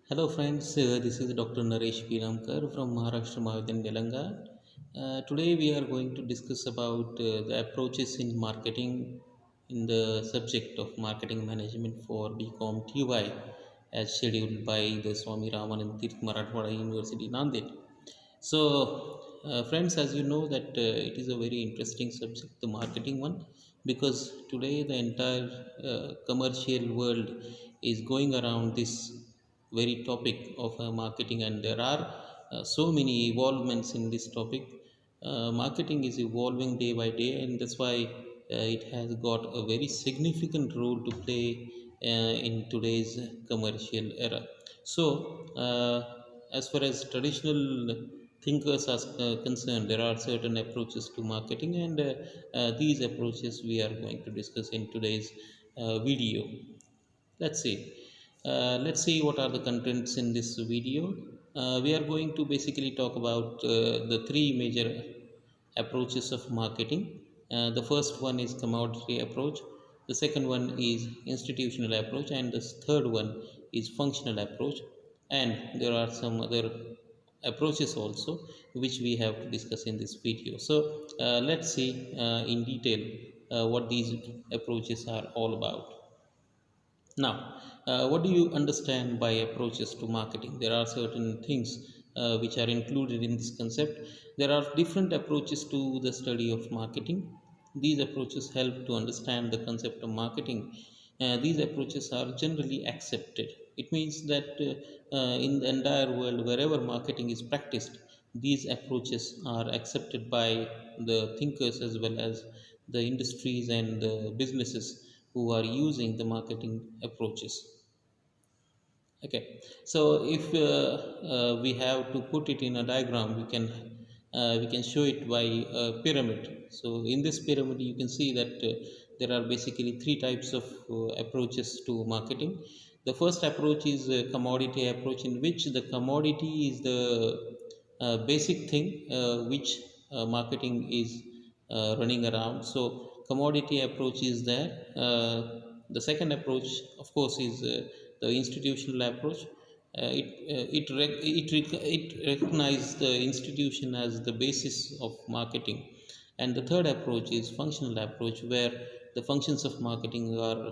Hello friends, this is Dr. Naresh Piramkar from Maharashtra Mahavidyalaya Telanga. Today we are going to discuss about the approaches in marketing in the subject of marketing management for BCom TY as scheduled by the Swami Ramanand Tirth Marathwada University Nanded. Friends, as you know that it is a very interesting subject, the marketing one, because today the entire commercial world is going around this very topic of marketing, and there are so many evolvements in this topic. Marketing is evolving day by day, and that's why it has got a very significant role to play in today's commercial era. As far as traditional thinkers are concerned, there are certain approaches to marketing, and these approaches we are going to discuss in today's video. Let's see. Let's see what are the contents in this video. We are going to basically talk about the three major approaches of marketing. The first one is commodity approach, the second one is institutional approach, and the third one is functional approach. And there are some other approaches also which we have to discuss in this video. Let's see in detail what these approaches are all about. Now, what do you understand by approaches to marketing? There are certain things which are included in this concept. There are different approaches to the study of marketing. These approaches help to understand the concept of marketing. These approaches are generally accepted. It means that in the entire world, wherever marketing is practiced, these approaches are accepted by the thinkers as well as the industries and the businesses who are using the marketing approaches. Okay, so if we have to put it in a diagram, we can show it by a pyramid. So in this pyramid, you can see that there are basically three types of approaches to marketing. The first approach is a commodity approach, in which the commodity is the basic thing which marketing is running around. So commodity approach is there. The second approach, of course, is the institutional approach. It recognizes the institution as the basis of marketing, and the third approach is functional approach, where the functions of marketing are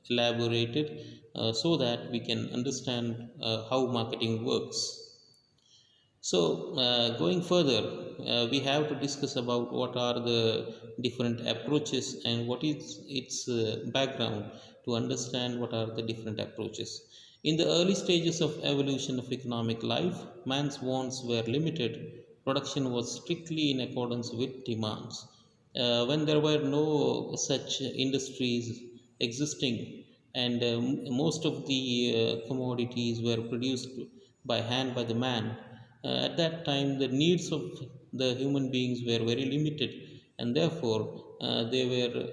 elaborated so that we can understand how marketing works. Going further, we have to discuss about what are the different approaches and what is its background to understand what are the different approaches. In the early stages of evolution of economic life, man's wants were limited. Production was strictly in accordance with demands. When there were no such industries existing, and most of the commodities were produced by hand by the man, at that time, the needs of the human beings were very limited, and therefore they were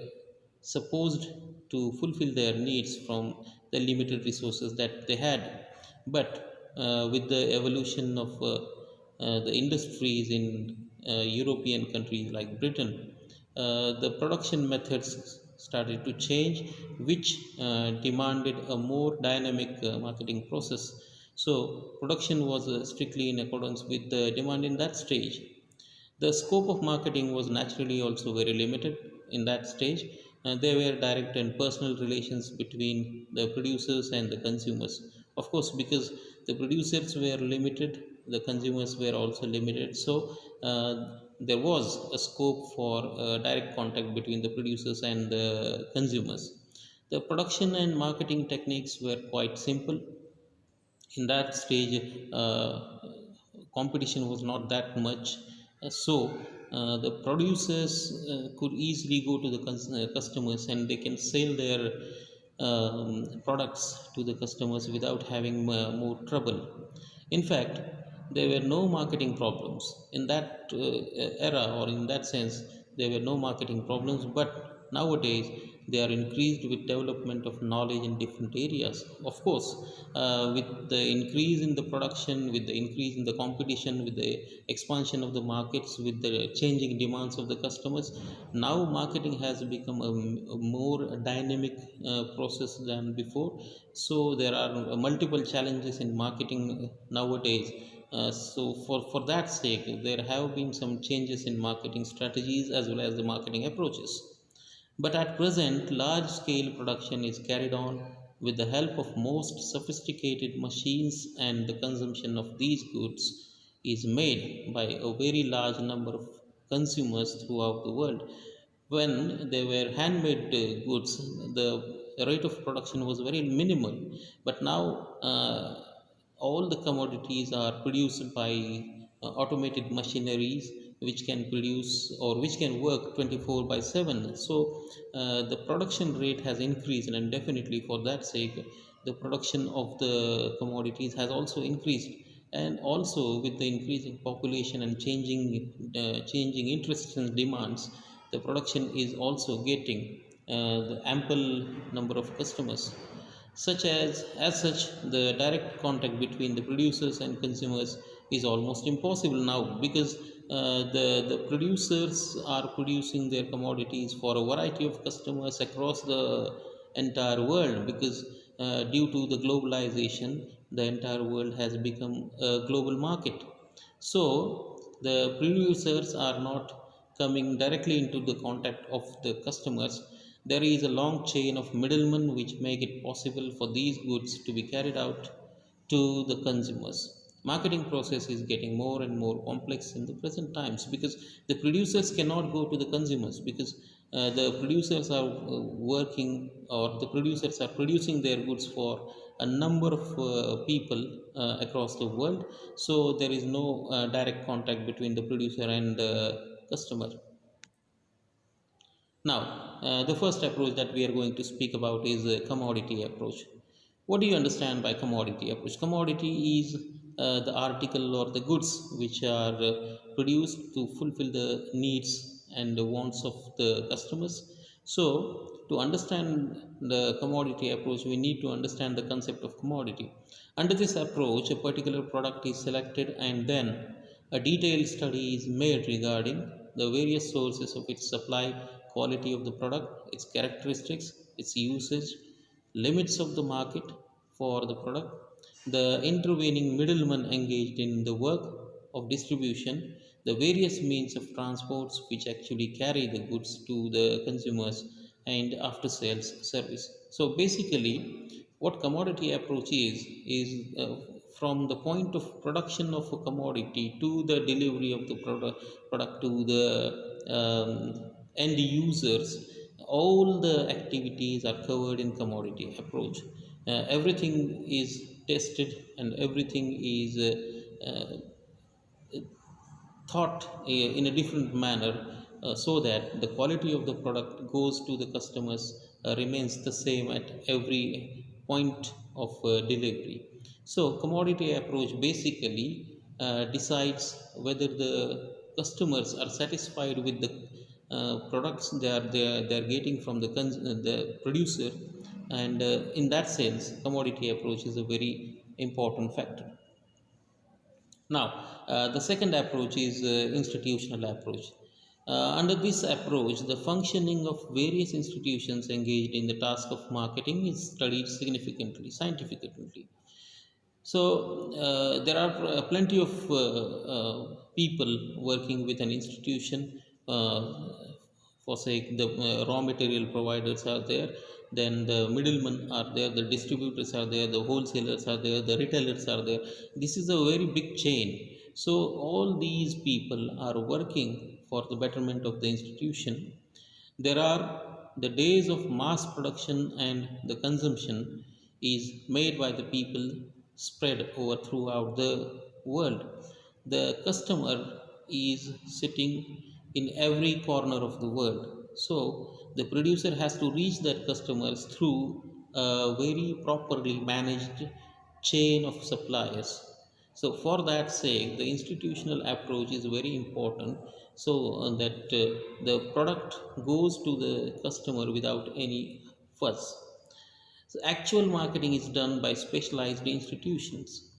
supposed to fulfill their needs from the limited resources that they had. But with the evolution of the industries in European countries like Britain, the production methods started to change, which demanded a more dynamic marketing process. So, production was strictly in accordance with the demand in that stage. The scope of marketing was naturally also very limited in that stage. There were direct and personal relations between the producers and the consumers. Of course, because the producers were limited, the consumers were also limited. So, there was a scope for direct contact between the producers and the consumers. The production and marketing techniques were quite simple. In that stage, competition was not that much. The producers could easily go to the customers, and they can sell their products to the customers without having more trouble. In fact, there were no marketing problems in that era, or in that sense there were no marketing problems. But nowadays They are increased with development of knowledge in different areas. Of course, with the increase in the production, with the increase in the competition, with the expansion of the markets, with the changing demands of the customers, now marketing has become a more dynamic process than before. So there are multiple challenges in marketing nowadays. For that sake, there have been some changes in marketing strategies as well as the marketing approaches. But at present, large scale production is carried on with the help of most sophisticated machines, and the consumption of these goods is made by a very large number of consumers throughout the world. When they were handmade goods, the rate of production was very minimal, but now all the commodities are produced by automated machineries which can produce or which can work 24 by 7. So the production rate has increased, and definitely for that sake the production of the commodities has also increased. And also with the increasing population and changing interests and demands, the production is also getting the ample number of customers. Such the direct contact between the producers and consumers is almost impossible now, because the producers are producing their commodities for a variety of customers across the entire world, because due to the globalization, the entire world has become a global market. So the producers are not coming directly into the contact of the customers. There is a long chain of middlemen which make it possible for these goods to be carried out to the consumers. Marketing process is getting more and more complex in the present times, because the producers cannot go to the consumers, because the producers are working, or the producers are producing their goods for a number of people across the world. So there is no direct contact between the producer and the customer. Now, the first approach that we are going to speak about is a commodity approach. What do you understand by commodity approach? Commodity is the article or the goods which are produced to fulfill the needs and the wants of the customers. So, to understand the commodity approach, we need to understand the concept of commodity. Under this approach, a particular product is selected, and then a detailed study is made regarding the various sources of its supply, quality of the product, its characteristics, its usage, limits of the market for the product, the intervening middlemen engaged in the work of distribution, the various means of transports which actually carry the goods to the consumers, and after sales service. So basically, what commodity approach is from the point of production of a commodity to the delivery of the product to the end users. All the activities are covered in commodity approach. Everything is tested, and everything is thought in a different manner, so that the quality of the product goes to the customers remains the same at every point of delivery. So commodity approach basically decides whether the customers are satisfied with the products they are getting from the producer. And in that sense, commodity approach is a very important factor. Now, the second approach is institutional approach. Under this approach, the functioning of various institutions engaged in the task of marketing is studied significantly, scientifically. So there are plenty of people working with an institution. For sake, the raw material providers are there, then the middlemen are there, the distributors are there, the wholesalers are there, the retailers are there. This is a very big chain. So all these people are working for the betterment of the institution. There are the days of mass production, and the consumption is made by the people spread over throughout the world. The customer is sitting in every corner of the world. So the producer has to reach that customers through a very properly managed chain of suppliers. So for that sake, the institutional approach is very important, so that the product goes to the customer without any fuss. So actual marketing is done by specialized institutions.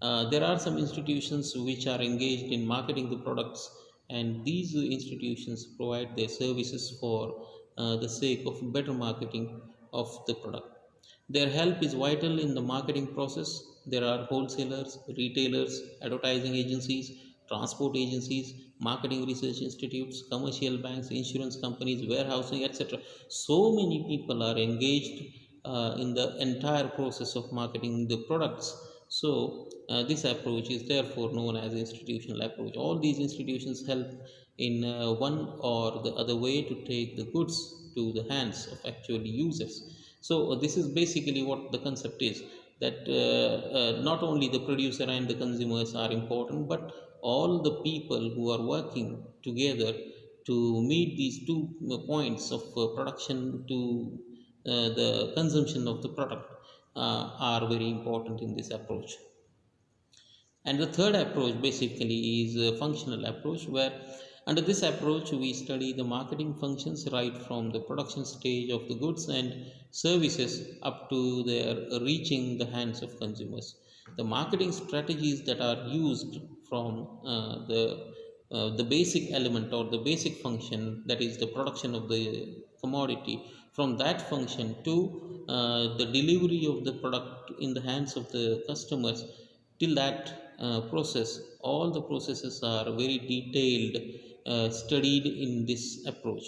There are some institutions which are engaged in marketing the products, and these institutions provide their services for the sake of better marketing of the product. Their help is vital in the marketing process. There are wholesalers, retailers, advertising agencies, transport agencies, marketing research institutes, commercial banks, insurance companies, warehousing, etc. So many people are engaged in the entire process of marketing the products. So, this approach is therefore known as institutional approach. All these institutions help in one or the other way to take the goods to the hands of actual users. So, this is basically what the concept is, that not only the producer and the consumers are important, but all the people who are working together to meet these two points of production to the consumption of the product are very important in this approach. And the third approach basically is a functional approach, where under this approach we study the marketing functions right from the production stage of the goods and services up to their reaching the hands of consumers. The marketing strategies that are used from the basic element or the basic function, that is the production of the commodity, from that function to the delivery of the product in the hands of the customers, till that process, all the processes are very detailed, studied in this approach.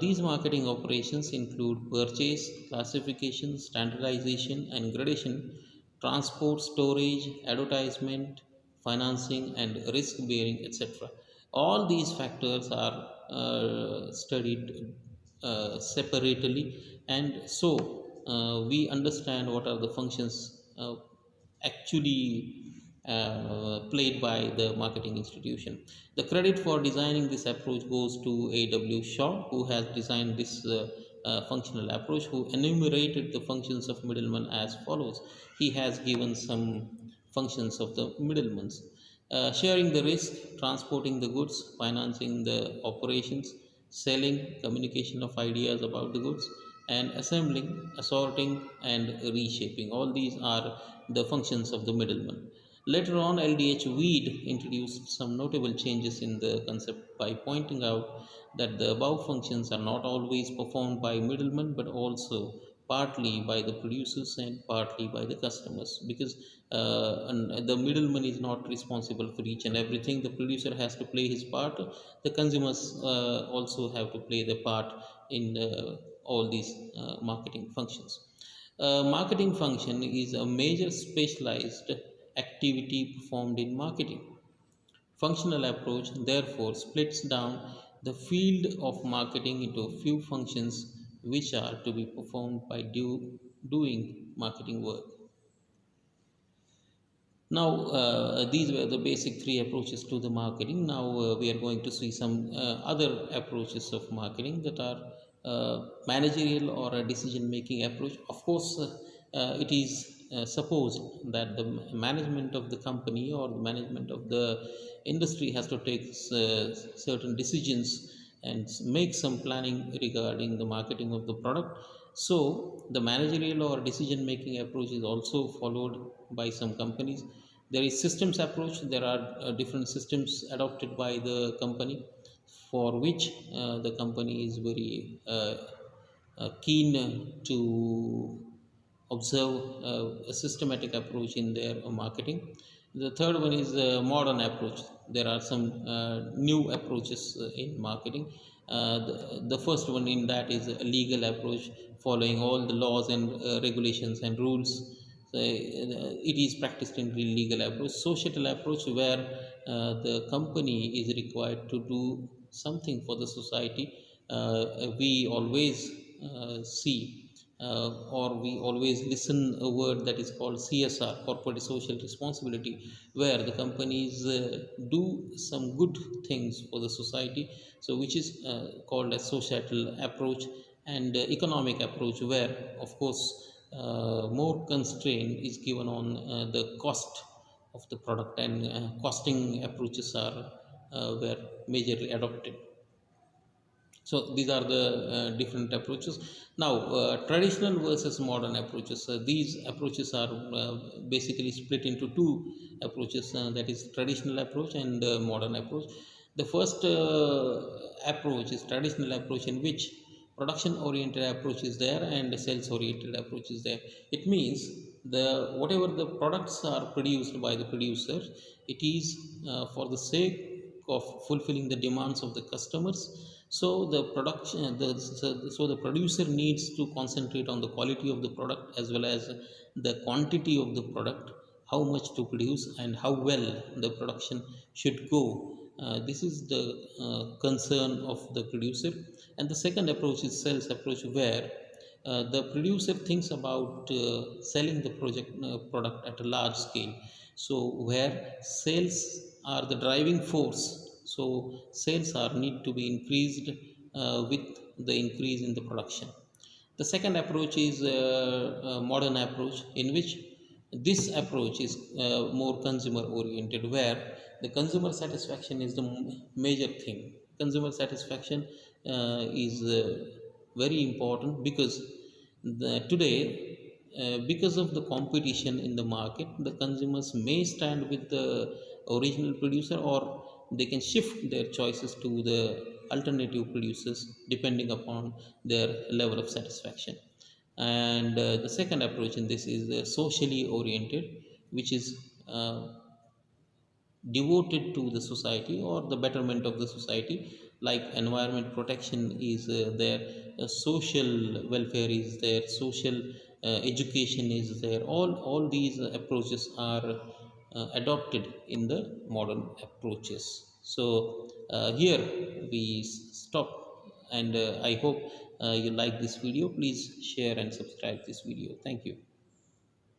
These marketing operations include purchase, classification, standardization, and gradation, transport, storage, advertisement, financing, and risk bearing, etc. All these factors are studied separately, and so we understand what are the functions actually played by the marketing institution. The credit for designing this approach goes to A.W. Shaw, who has designed this functional approach, who enumerated the functions of middlemen as follows. He has given some functions of the middlemen: sharing the risk, transporting the goods, financing the operations, selling, communication of ideas about the goods, and assembling, assorting, and reshaping. All these are the functions of the middleman. Later on, LDH Weed introduced some notable changes in the concept by pointing out that the above functions are not always performed by middlemen, but also partly by the producers and partly by the customers, because and the middleman is not responsible for each and everything. The producer has to play his part, the consumers also have to play their part in all these marketing functions. Marketing function is a major specialized activity performed in marketing. Functional approach therefore splits down the field of marketing into a few functions which are to be performed by doing marketing work. Now, these were the basic three approaches to the marketing. Now, we are going to see some other approaches of marketing that are managerial or a decision making approach. Of course, it is supposed that the management of the company or the management of the industry has to take certain decisions and make some planning regarding the marketing of the product. So, the managerial or decision making approach is also followed by some companies. There is systems approach. There are different systems adopted by the company, for which the company is very keen to observe a systematic approach in their marketing. The third one is a modern approach. There are some new approaches in marketing. The first one in that is a legal approach, following all the laws and regulations and rules. So, it is practiced in real legal approach. Societal approach, where the company is required to do something for the society. We always see or we always listen a word that is called CSR, corporate social responsibility, where the companies do some good things for the society. So, which is called a societal approach. And economic approach, where of course more constraint is given on the cost of the product, and costing approaches are were majorly adopted. So these are the different approaches. Now, traditional versus modern approaches. These approaches are basically split into two approaches, that is traditional approach and modern approach. The first approach is traditional approach, in which production oriented approach is there and sales oriented approach is there. It means the whatever the products are produced by the producer, it is for the sake of fulfilling the demands of the customers. So the production so the producer needs to concentrate on the quality of the product as well as the quantity of the product, how much to produce and how well the production should go. This is the concern of the producer. And the second approach is sales approach, where the producer thinks about selling the product at a large scale. So where sales are the driving force, so sales are need to be increased with the increase in the production. The second approach is a modern approach, in which this approach is more consumer oriented, where the consumer satisfaction is the major thing. Consumer satisfaction is very important, because today, because of the competition in the market, the consumers may stand with the original producer, or they can shift their choices to the alternative producers depending upon their level of satisfaction. And the second approach in this is socially oriented, which is devoted to the society or the betterment of the society. Like environment protection is there, social welfare is there, social education is there. All these approaches are adopted in the modern approaches. So here we stop, and I hope you like this video. Please share and subscribe this video. Thank you.